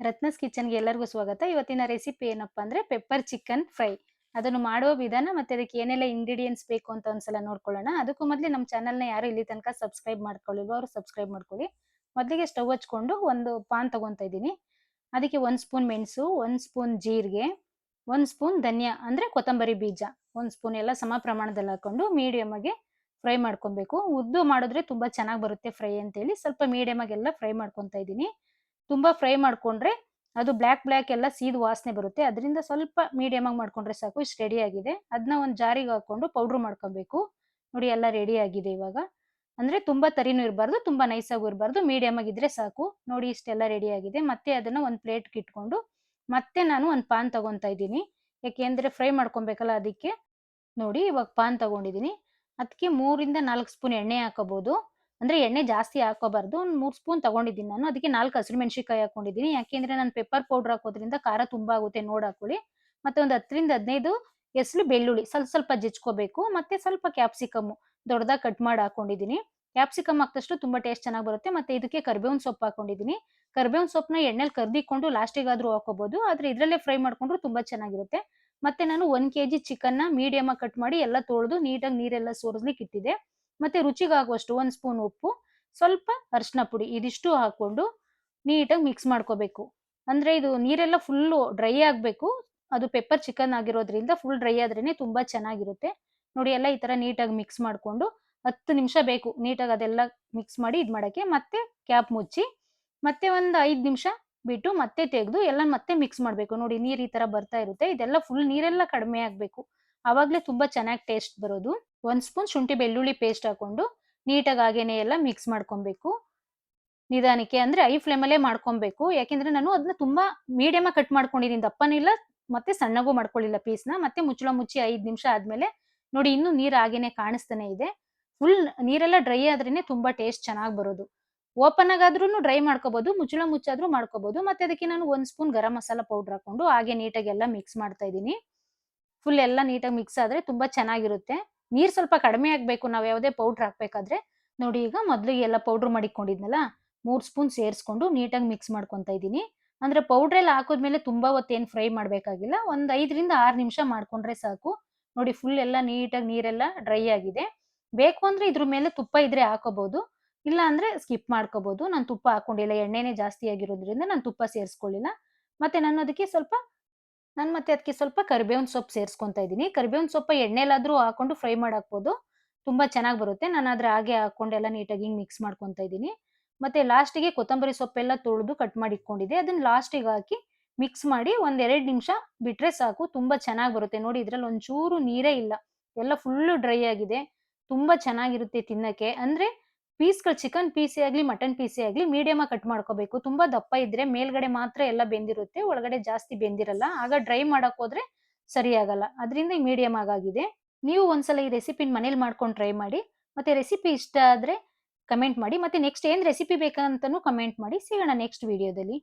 ರತ್ನಸ್ ಕಿಚನ್‌ಗೆ ಎಲ್ಲರಿಗೂ ಸ್ವಾಗತ. ಇವತ್ತಿನ ರೆಸಿಪಿ ಏನಪ್ಪಾ ಅಂದ್ರೆ ಪೆಪ್ಪರ್ ಚಿಕನ್ ಫ್ರೈ. ಅದನ್ನು ಮಾಡುವ ವಿಧಾನ ಮತ್ತೆ ಅದಕ್ಕೆ ಏನೆಲ್ಲ ಇಂಗ್ರೀಡಿಯೆಂಟ್ಸ್ ಬೇಕು ಅಂತ ಒಂದ್ಸಲ ನೋಡ್ಕೊಳ್ಳೋಣ. ಅದಕ್ಕೂ ಮೊದಲೇ ನಮ್ಮ ಚಾನೆಲ್‌ನ ಯಾರು ಇಲ್ಲಿ ತನಕ ಸಬ್ಸ್ಕ್ರೈಬ್ ಮಾಡ್ಕೊಳ್ಳಿಲ್ವೋ ಅವರು ಸಬ್ಸ್ಕ್ರೈಬ್ ಮಾಡ್ಕೊಳ್ಳಿ. ಮೊದಲಿಗೆ ಸ್ಟವ್ ಹಚ್ಕೊಂಡು ಒಂದು ಪಾನ್ ತಗೊಂತಾ ಇದ್ದೀನಿ. ಅದಕ್ಕೆ 1 ಸ್ಪೂನ್ ಮೆಣಸು, 1 ಸ್ಪೂನ್ ಜೀರಿಗೆ, 1 ಸ್ಪೂನ್ ಧನಿಯಾ ಅಂದ್ರೆ ಕೊತ್ತಂಬರಿ ಬೀಜ, 1 ಸ್ಪೂನ್ ಎಲ್ಲ ಸಮ ಪ್ರಮಾಣದಲ್ಲಿ ಹಾಕೊಂಡು ಮೀಡಿಯಮ್ ಆಗಿ ಫ್ರೈ ಮಾಡ್ಕೊಬೇಕು. ಉದ್ದು ಮಾಡಿದ್ರೆ ತುಂಬಾ ಚೆನ್ನಾಗಿ ಬರುತ್ತೆ ಫ್ರೈ ಅಂತೇಳಿ ಸ್ವಲ್ಪ ಮೀಡಿಯಮ್ ಆಗಿ ಎಲ್ಲ ಫ್ರೈ ಮಾಡ್ಕೊತಾ ಇದ್ದೀನಿ. ತುಂಬಾ ಫ್ರೈ ಮಾಡ್ಕೊಂಡ್ರೆ ಅದು ಬ್ಲಾಕ್ ಎಲ್ಲ ಸೀದ್ ವಾಸನೆ ಬರುತ್ತೆ. ಅದರಿಂದ ಸ್ವಲ್ಪ ಮೀಡಿಯಮ್ ಆಗಿ ಮಾಡ್ಕೊಂಡ್ರೆ ಸಾಕು. ಇಷ್ಟು ರೆಡಿ ಆಗಿದೆ. ಅದನ್ನ ಒಂದು ಜಾರಿಗೆ ಹಾಕೊಂಡು ಪೌಡರ್ ಮಾಡ್ಕೊಬೇಕು. ನೋಡಿ ಎಲ್ಲ ರೆಡಿ ಆಗಿದೆ ಇವಾಗ. ಅಂದ್ರೆ ತುಂಬಾ ತರಿನೂ ಇರಬಾರ್ದು, ತುಂಬಾ ನೈಸ್ ಆಗೂ ಇರಬಾರ್ದು, ಮೀಡಿಯಮ್ ಆಗಿದ್ರೆ ಸಾಕು. ನೋಡಿ ಇಷ್ಟೆಲ್ಲ ರೆಡಿ ಆಗಿದೆ. ಮತ್ತೆ ಅದನ್ನ ಒಂದು ಪ್ಲೇಟ್ಗೆ ಇಟ್ಕೊಂಡು ಮತ್ತೆ ನಾನು ಒಂದು ಪಾನ್ ತಗೊಂತಾ ಇದ್ದೀನಿ. ಯಾಕೆಂದ್ರೆ ಫ್ರೈ ಮಾಡ್ಕೊಬೇಕಲ್ಲ ಅದಕ್ಕೆ. ನೋಡಿ ಇವಾಗ ಪಾನ್ ತಗೊಂಡಿದ್ದೀನಿ. ಅದಕ್ಕೆ 3 ಇಂದ 4 ಸ್ಪೂನ್ ಎಣ್ಣೆ ಹಾಕೋಬಹುದು. ಅಂದ್ರೆ ಎಣ್ಣೆ ಜಾಸ್ತಿ ಹಾಕೋಬಾರ್ದು. ಒಂದು 3 ಸ್ಪೂನ್ ತಗೊಂಡಿದ್ದೀನಿ ನಾನು. ಅದಕ್ಕೆ 4 ಹಸಿರುಮೆಣಸಿನಕಾಯಿ ಹಾಕೊಂಡಿದ್ದೀನಿ. ಯಾಕೆಂದ್ರೆ ನಾನು ಪೆಪ್ಪರ್ ಪೌಡರ್ ಹಾಕೋದ್ರಿಂದ ಖಾರ ತುಂಬಾ ಆಗುತ್ತೆ ನೋಡಿ ಹಾಕೊಳ್ಳಿ. ಮತ್ತೆ ಒಂದು 10 ರಿಂದ 15 ಎಸ್ಲು ಬೆಳ್ಳುಳ್ಳಿ ಸ್ವಲ್ಪ ಸ್ವಲ್ಪ ಜಜ್ಕೋಬೇಕು. ಮತ್ತೆ ಸ್ವಲ್ಪ ಕ್ಯಾಪ್ಸಿಕಮ್ ದೊಡ್ಡದಾಗಿ ಕಟ್ ಮಾಡಿ ಹಾಕೊಂಡಿದ್ದೀನಿ. ಕ್ಯಾಪ್ಸಿಕಮ್ ಹಾಕಿದಷ್ಟು ತುಂಬಾ ಟೇಸ್ಟ್ ಚೆನ್ನಾಗಿ ಬರುತ್ತೆ. ಮತ್ತೆ ಇದಕ್ಕೆ ಕರಿಬೇವಿನ ಸೊಪ್ಪು ಹಾಕೊಂಡಿದ್ದೀನಿ. ಕರಿಬೇವಿನ ಸೊಪ್ಪನ್ನ ಎಣ್ಣೆಲಿ ಕರ್ದಿಕೊಂಡು ಲಾಸ್ಟಿಗಾದ್ರೂ ಹಾಕೋಬಹುದು. ಆದ್ರೆ ಇದ್ರಲ್ಲೇ ಫ್ರೈ ಮಾಡ್ಕೊಂಡ್ರು ತುಂಬಾ ಚೆನ್ನಾಗಿರುತ್ತೆ. ಮತ್ತೆ ನಾನು 1 ಕೆಜಿ ಚಿಕನ್ನ ಮೀಡಿಯಮ್ ಆಗಿ ಕಟ್ ಮಾಡಿ ಎಲ್ಲ ತೊಳೆದು ನೀಟಾಗಿ ನೀರೆಲ್ಲ ಸೋರಿಸ್ಲಿಕ್ಕೆ ಇಟ್ಟಿದ್ದೆ. ಮತ್ತೆ ರುಚಿಗಾಗುವಷ್ಟು 1 ಸ್ಪೂನ್ ಉಪ್ಪು, ಸ್ವಲ್ಪ ಅರಿಶಿನ ಪುಡಿ ಇದಿಷ್ಟು ಹಾಕೊಂಡು ನೀಟಾಗಿ ಮಿಕ್ಸ್ ಮಾಡ್ಕೋಬೇಕು. ಅಂದ್ರೆ ಇದು ನೀರೆಲ್ಲ ಫುಲ್ಲು ಡ್ರೈ ಆಗ್ಬೇಕು. ಅದು ಪೆಪ್ಪರ್ ಚಿಕನ್ ಆಗಿರೋದ್ರಿಂದ ಫುಲ್ ಡ್ರೈ ಆದ್ರೇನೆ ತುಂಬಾ ಚೆನ್ನಾಗಿರುತ್ತೆ. ನೋಡಿ ಎಲ್ಲ ಈ ತರ ನೀಟಾಗಿ ಮಿಕ್ಸ್ ಮಾಡ್ಕೊಂಡು 10 ನಿಮಿಷ ಬೇಕು ನೀಟಾಗಿ ಅದೆಲ್ಲ ಮಿಕ್ಸ್ ಮಾಡಿ ಇದ್ ಮಾಡಕ್ಕೆ. ಮತ್ತೆ ಕ್ಯಾಪ್ ಮುಚ್ಚಿ ಮತ್ತೆ ಒಂದು 5 ನಿಮಿಷ ಬಿಟ್ಟು ಮತ್ತೆ ತೆಗೆದು ಎಲ್ಲ ಮತ್ತೆ ಮಿಕ್ಸ್ ಮಾಡ್ಬೇಕು. ನೋಡಿ ನೀರ್ ಈ ತರ ಬರ್ತಾ ಇರುತ್ತೆ. ಇದೆಲ್ಲ ಫುಲ್ ನೀರೆಲ್ಲ ಕಡಿಮೆ ಆಗ್ಬೇಕು. ಆವಾಗ್ಲೇ ತುಂಬಾ ಚೆನ್ನಾಗಿ ಟೇಸ್ಟ್ ಬರೋದು. 1 ಸ್ಪೂನ್ ಶುಂಠಿ ಬೆಳ್ಳುಳ್ಳಿ ಪೇಸ್ಟ್ ಹಾಕೊಂಡು ನೀಟಾಗಿ ಹಾಗೇನೆ ಎಲ್ಲ ಮಿಕ್ಸ್ ಮಾಡ್ಕೊಬೇಕು. ನಿಧಾನಕ್ಕೆ ಅಂದ್ರೆ ಹೈ ಫ್ಲೇಮಲ್ಲೇ ಮಾಡ್ಕೊಬೇಕು. ಯಾಕೆಂದ್ರೆ ನಾನು ಅದನ್ನ ತುಂಬಾ ಮೀಡಿಯಮ್ ಆಗಿ ಕಟ್ ಮಾಡ್ಕೊಂಡಿದ್ದೀನಿ. ದಪ್ಪನೂ ಇಲ್ಲ ಮತ್ತೆ ಸಣ್ಣಗೂ ಮಾಡ್ಕೊಳ್ಳಿಲ್ಲ ಪೀಸ್‌ನ. ಮತ್ತೆ ಮುಚ್ಚಳ ಮುಚ್ಚಿ 5 ನಿಮಿಷ ಆದ್ಮೇಲೆ ನೋಡಿ ಇನ್ನೂ ನೀರು ಹಾಗೇನೆ ಕಾಣಿಸ್ತಾನೆ ಇದೆ. ಫುಲ್ ನೀರೆಲ್ಲ ಡ್ರೈ ಆದ್ರೇನೆ ತುಂಬಾ ಟೇಸ್ಟ್ ಚೆನ್ನಾಗಿ ಬರೋದು. ಓಪನ್ ಆಗಾದ್ರೂನು ಡ್ರೈ ಮಾಡ್ಕೋಬಹುದು, ಮುಚ್ಚಳ ಮುಚ್ಚಾದ್ರೂ ಮಾಡ್ಕೋಬಹುದು. ಮತ್ತೆ ಅದಕ್ಕೆ ನಾನು 1 ಸ್ಪೂನ್ ಗರಂ ಮಸಾಲ ಪೌಡರ್ ಹಾಕೊಂಡು ಹಾಗೆ ನೀಟಾಗಿ ಎಲ್ಲ ಮಿಕ್ಸ್ ಮಾಡ್ತಾ ಇದ್ದೀನಿ. ಫುಲ್ ಎಲ್ಲ ನೀಟಾಗಿ ಮಿಕ್ಸ್ ಆದ್ರೆ ತುಂಬಾ ಚೆನ್ನಾಗಿರುತ್ತೆ. ನೀರ್ ಸ್ವಲ್ಪ ಕಡಿಮೆ ಆಗ್ಬೇಕು ನಾವ್ ಯಾವುದೇ ಪೌಡರ್ ಹಾಕ್ಬೇಕಾದ್ರೆ. ನೋಡಿ ಈಗ ಮೊದ್ಲಿಗೆ ಎಲ್ಲ ಪೌಡರ್ ಮಾಡಿಕೊಂಡಿದ್ನಲ್ಲ 3 ಸ್ಪೂನ್ ಸೇರಿಸ್ಕೊಂಡು ನೀಟಾಗಿ ಮಿಕ್ಸ್ ಮಾಡ್ಕೊಂತಾ ಇದ್ದೀನಿ. ಅಂದ್ರೆ ಪೌಡರ್ ಎಲ್ಲ ಹಾಕಿದ್ಮೇಲೆ ತುಂಬಾ ಹೊತ್ತೇನ್ ಫ್ರೈ ಮಾಡ್ಬೇಕಾಗಿಲ್ಲ. ಒಂದ್ 5 ರಿಂದ 6 ನಿಮಿಷ ಮಾಡ್ಕೊಂಡ್ರೆ ಸಾಕು. ನೋಡಿ ಫುಲ್ ಎಲ್ಲ ನೀಟಾಗಿ ನೀರೆಲ್ಲ ಡ್ರೈ ಆಗಿದೆ. ಬೇಕು ಅಂದ್ರೆ ಇದ್ರ ಮೇಲೆ ತುಪ್ಪ ಇದ್ರೆ ಹಾಕೋಬಹುದು. ಇಲ್ಲ ಅಂದ್ರೆ ಸ್ಕಿಪ್ ಮಾಡ್ಕೋಬಹುದು. ನಾನು ತುಪ್ಪ ಹಾಕೊಂಡಿಲ್ಲ. ಎಣ್ಣೆನೇ ಜಾಸ್ತಿ ಆಗಿರೋದ್ರಿಂದ ನಾನು ತುಪ್ಪ ಸೇರಿಸ್ಕೊಳ್ಳಿಲ್ಲ. ಮತ್ತೆ ನಾನು ಅದಕ್ಕೆ ಸ್ವಲ್ಪ ಮತ್ತೆ ಅದಕ್ಕೆ ಸ್ವಲ್ಪ ಕರಿಬೇವಿನ ಸೊಪ್ಪು ಸೇರಿಸ್ಕೊಂತಾ ಇದ್ದೀನಿ. ಕರಿಬೇವಿನ ಸೊಪ್ಪು ಎಣ್ಣೆಲಾದ್ರೂ ಹಾಕೊಂಡು ಫ್ರೈ ಮಾಡಾಕ್ಬೋದು. ತುಂಬಾ ಚೆನ್ನಾಗಿ ಬರುತ್ತೆ. ನಾನು ಆದ್ರೆ ಹಾಗೆ ಹಾಕೊಂಡೆಲ್ಲ ನೀಟಾಗಿ ಹಿಂಗ್ ಮಿಕ್ಸ್ ಮಾಡ್ಕೊಂತಾ ಇದ್ದೀನಿ. ಮತ್ತೆ ಲಾಸ್ಟಿಗೆ ಕೊತ್ತಂಬರಿ ಸೊಪ್ಪೆಲ್ಲ ತೊಳೆದು ಕಟ್ ಮಾಡಿ ಇಟ್ಕೊಂಡಿದ್ದೆ. ಅದನ್ನ ಲಾಸ್ಟಿಗೆ ಹಾಕಿ ಮಿಕ್ಸ್ ಮಾಡಿ ಒಂದ್ 2 ನಿಮಿಷ ಬಿಟ್ರೆ ಸಾಕು. ತುಂಬಾ ಚೆನ್ನಾಗಿ ಬರುತ್ತೆ. ನೋಡಿ ಇದ್ರಲ್ಲಿ ಒಂಚೂರು ನೀರೇ ಇಲ್ಲ. ಎಲ್ಲ ಫುಲ್ಲು ಡ್ರೈ ಆಗಿದೆ. ತುಂಬಾ ಚೆನ್ನಾಗಿರುತ್ತೆ ತಿನ್ನಕ್ಕೆ. ಅಂದ್ರೆ ಪೀಸ್‌ಗಳು ಚಿಕನ್ ಪೀಸೇ ಆಗ್ಲಿ, ಮಟನ್ ಪೀಸೇ ಆಗ್ಲಿ ಮೀಡಿಯಮ್ ಆಗಿ ಕಟ್ ಮಾಡ್ಕೋಬೇಕು. ತುಂಬಾ ದಪ್ಪ ಇದ್ರೆ ಮೇಲ್ಗಡೆ ಮಾತ್ರ ಎಲ್ಲ ಬೆಂದಿರುತ್ತೆ. ಒಳಗಡೆ ಜಾಸ್ತಿ ಬೆಂದಿರಲ್ಲ. ಆಗ ಡ್ರೈ ಮಾಡಕ್ ಹೋದ್ರೆ ಸರಿ ಆಗಲ್ಲ. ಅದ್ರಿಂದ ಮೀಡಿಯಮ್ ಆಗಾಗಿದೆ. ನೀವು ಒಂದ್ಸಲ ಈ ರೆಸಿಪಿನ ಮನೇಲಿ ಮಾಡ್ಕೊಂಡು ಟ್ರೈ ಮಾಡಿ. ಮತ್ತೆ ರೆಸಿಪಿ ಇಷ್ಟ ಆದ್ರೆ ಕಮೆಂಟ್ ಮಾಡಿ. ಮತ್ತೆ ನೆಕ್ಸ್ಟ್ ಏನ್ ರೆಸಿಪಿ ಬೇಕಂತನೂ ಕಮೆಂಟ್ ಮಾಡಿ. ಸಿಗೋಣ ನೆಕ್ಸ್ಟ್ ವಿಡಿಯೋದಲ್ಲಿ.